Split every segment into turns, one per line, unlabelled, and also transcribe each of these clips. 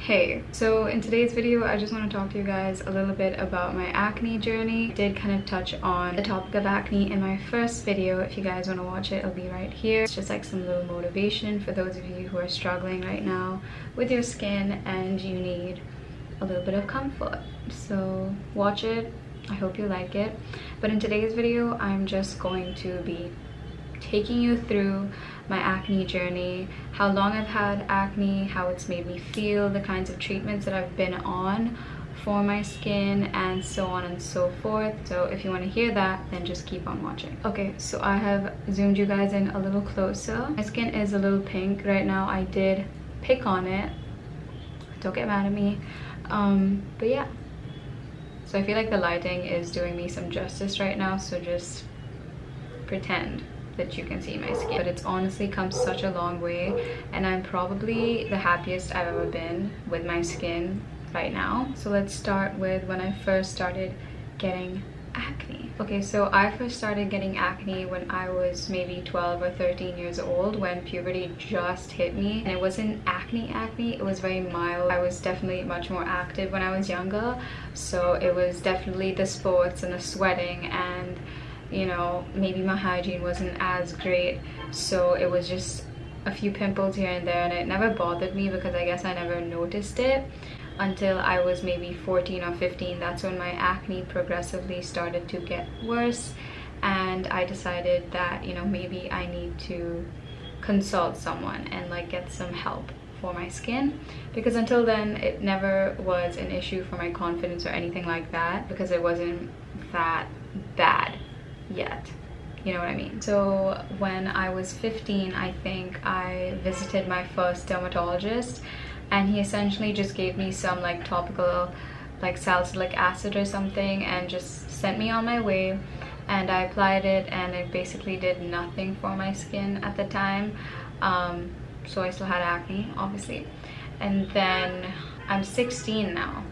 Hey, so in today's video I just want to talk to you guys a little bit about my acne journey. I did kind of touch on the topic of acne in my first video. If you guys want to watch it, it'll be right here. It's just like some little motivation for those of you who are struggling right now with your skin and you need a little bit of comfort. So watch it. I hope you like it. But in today's video I'm just going to be taking you through my acne journey, how long I've had acne, how it's made me feel, the kinds of treatments that I've been on for my skin, and so on and so forth. So if you want to hear that, then just keep on watching. Okay, so I have zoomed you guys in a little closer. My skin is a little pink right now. I did pick on it, don't get mad at me, but yeah. So I feel like the lighting is doing me some justice right now, so just pretend that you can see my skin. But it's honestly come such a long way, and I'm probably the happiest I've ever been with my skin right now. So let's start with when I first started getting acne. Okay, so I first started getting acne when I was maybe 12 or 13 years old, when puberty just hit me. And it wasn't acne, it was very mild. I was definitely much more active when I was younger, so it was definitely the sports and the sweating, and you know, maybe my hygiene wasn't as great, so it was just a few pimples here and there, and it never bothered me because I guess I never noticed it until I was maybe 14 or 15. That's when my acne progressively started to get worse, and I decided that, you know, maybe I need to consult someone and like get some help for my skin, because until then it never was an issue for my confidence or anything like that, because it wasn't that bad yet, you know what I mean. So when I was 15, I think, I visited my first dermatologist, and he essentially just gave me some like topical like salicylic acid or something and just sent me on my way, and I applied it, and it basically did nothing for my skin at the time. So I still had acne, obviously. And then I'm 16 now,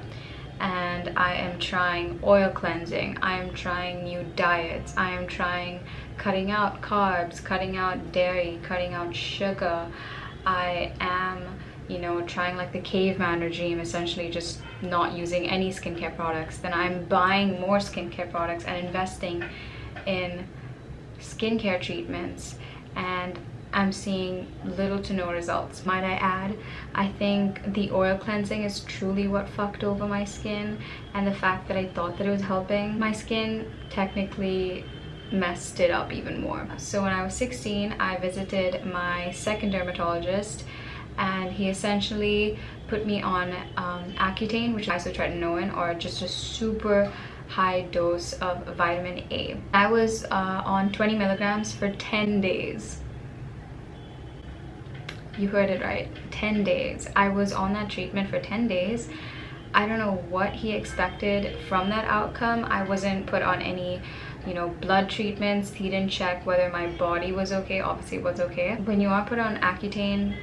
and I am trying oil cleansing, I am trying new diets, I am trying cutting out carbs, cutting out dairy, cutting out sugar. I am, you know, trying like the caveman regime, essentially just not using any skincare products. Then I'm buying more skincare products and investing in skincare treatments, and I'm seeing little to no results. Might I add, I think the oil cleansing is truly what fucked over my skin, and the fact that I thought that it was helping my skin technically messed it up even more. So when I was 16, I visited my second dermatologist, and he essentially put me on Accutane, which is isotretinoin, or just a super high dose of vitamin A. I was on 20 milligrams for 10 days. You heard it right, 10 days. I was on that treatment for 10 days. I don't know what he expected from that outcome. I wasn't put on any, you know, blood treatments. He didn't check whether my body was okay. Obviously it was okay. When you are put on Accutane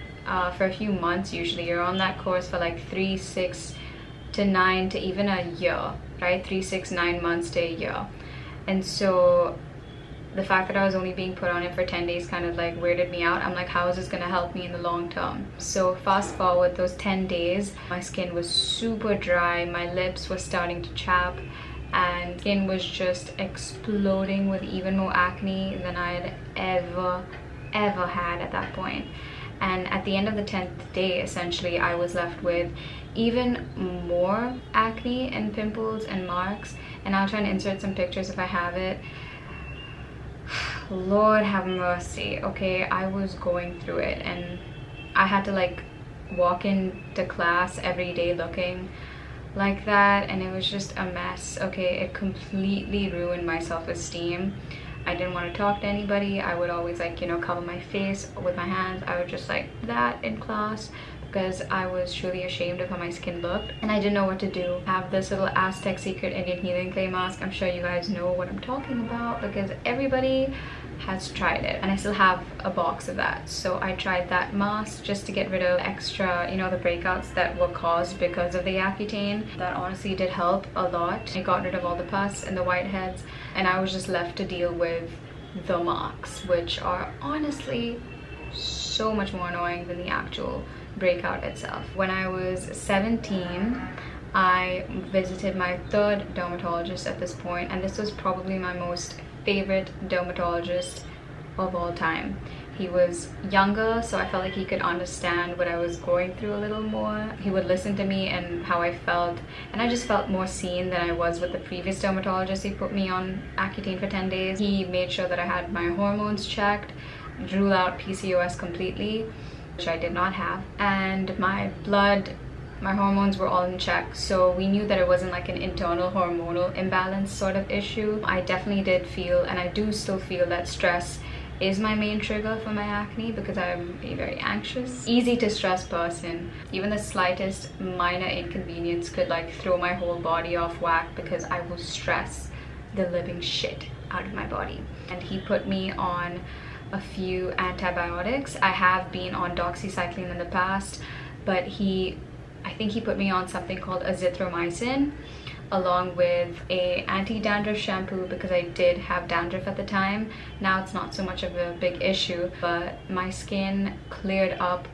for a few months, usually you're on that course for like 3, 6 to 9 to even a year, right? 3, 6, 9 months to a year. And so the fact that I was only being put on it for 10 days kind of like weirded me out. I'm like, how is this gonna help me in the long term? So fast forward those 10 days, my skin was super dry, my lips were starting to chap, and skin was just exploding with even more acne than I had ever had at that point. And at the end of the 10th day, essentially, I was left with even more acne and pimples and marks, and I'll try and insert some pictures if I have it. Lord have mercy. Okay, I was going through it, and I had to like walk into class every day looking like that, and it was just a mess. Okay, it completely ruined my self-esteem. I didn't want to talk to anybody. I would always like, you know, cover my face with my hands. I would just like that in class, because I was truly ashamed of how my skin looked, and I didn't know what to do. I have this little Aztec Secret Indian Healing Clay mask. I'm sure you guys know what I'm talking about because everybody has tried it, and I still have a box of that. So I tried that mask just to get rid of extra, you know, the breakouts that were caused because of the Accutane. That honestly did help a lot. It got rid of all the pus and the whiteheads, and I was just left to deal with the marks, which are honestly so much more annoying than the actual break out itself. When I was 17, I visited my third dermatologist at this point, and this was probably my most favorite dermatologist of all time. He was younger, so I felt like he could understand what I was going through a little more. He would listen to me and how I felt, and I just felt more seen than I was with the previous dermatologist. He put me on Accutane for 10 days. He made sure that I had my hormones checked, ruled out PCOS completely, which I did not have, and my hormones were all in check, so we knew that it wasn't like an internal hormonal imbalance sort of issue. I definitely did feel, and I do still feel, that stress is my main trigger for my acne because I'm a very anxious, easy to stress person. Even the slightest minor inconvenience could like throw my whole body off whack because I will stress the living shit out of my body. And he put me on a few antibiotics. I have been on doxycycline in the past, but I think he put me on something called azithromycin along with a anti-dandruff shampoo because I did have dandruff at the time. Now it's not so much of a big issue, but my skin cleared up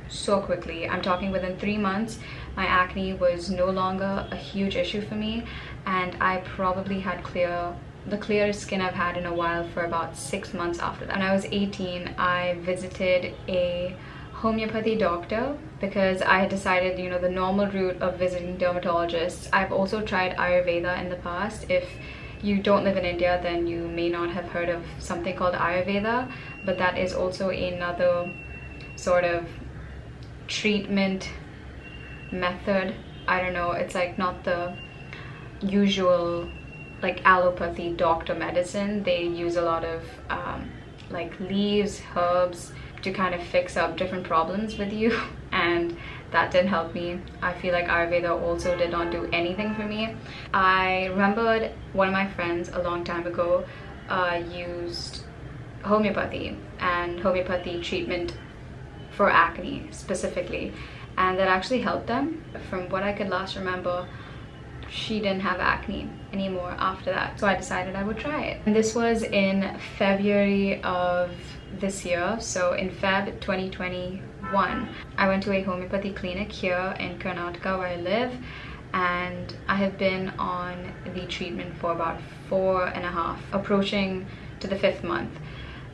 so quickly. I'm talking within 3 months, my acne was no longer a huge issue for me, and I probably had the clearest skin I've had in a while for about 6 months after that. When I was 18, I visited a homeopathy doctor because I had decided, you know, the normal route of visiting dermatologists. I've also tried Ayurveda in the past. If you don't live in India, then you may not have heard of something called Ayurveda, but that is also another sort of treatment method. I don't know, it's like not the usual like allopathy doctor medicine. They use a lot of like leaves, herbs to kind of fix up different problems with you, and that didn't help me. I feel like Ayurveda also did not do anything for me. I remembered one of my friends a long time ago used homeopathy and homeopathy treatment for acne specifically, and that actually helped them. From what I could last remember, she didn't have acne anymore after that, so I decided I would try it. And this was in February of this year, so in Feb 2021. I went to a homeopathy clinic here in Karnataka where I live, and I have been on the treatment for about 4.5, approaching to the 5th month,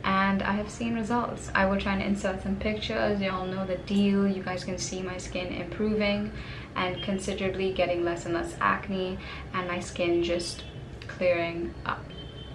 and I have seen results. I will try and insert some pictures. You all know the deal. You guys can see my skin improving and considerably getting less and less acne, and my skin just clearing up.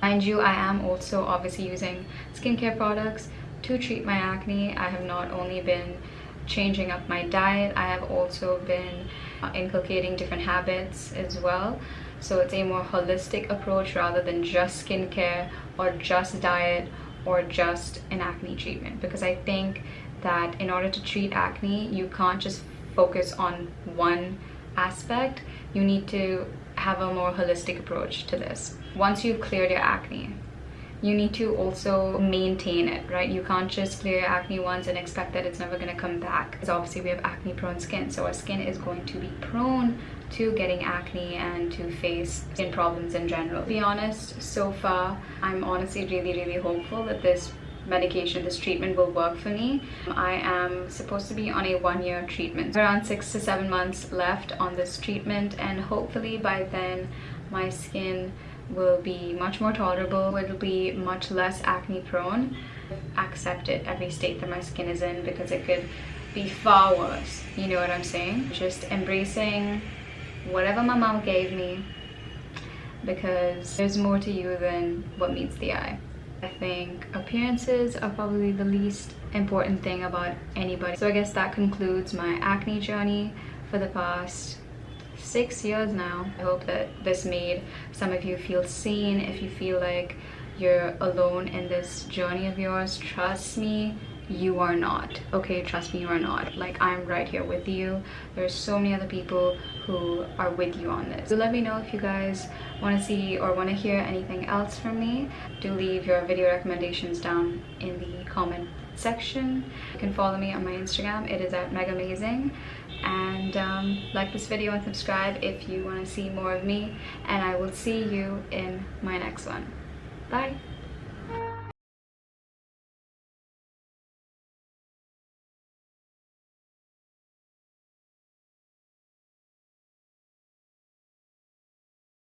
Mind you, I am also obviously using skincare products to treat my acne. I have not only been changing up my diet, I have also been inculcating different habits as well. So it's a more holistic approach rather than just skincare or just diet or just an acne treatment, because I think that in order to treat acne, you can't just focus on one aspect. You need to have a more holistic approach to this. Once you've cleared your acne, you need to also maintain it, right? You can't just clear your acne once and expect that it's never going to come back, because obviously we have acne prone skin, so our skin is going to be prone to getting acne and to face skin problems in general. To be honest, so far I'm honestly really hopeful that this medication, this treatment will work for me. I am supposed to be on a 1-year treatment, around 6 to 7 months left on this treatment, and hopefully by then my skin will be much more tolerable. It'll be much less acne prone. Accept it every state that my skin is in, because it could be far worse, you know what I'm saying? Just embracing whatever my mom gave me, because there's more to you than what meets the eye. I think appearances are probably the least important thing about anybody. So I guess that concludes my acne journey for the past 6 years now. I hope that this made some of you feel seen. If you feel like you're alone in this journey of yours, trust me, you are not. Okay, trust me, you are not. Like, I'm right here with you. There's so many other people who are with you on this. So let me know if you guys want to see or want to hear anything else from me. Do leave your video recommendations down in the comment section. You can follow me on my Instagram. It is at Megha. And like this video and subscribe if you want to see more of me, and I will see you in my next one. Bye.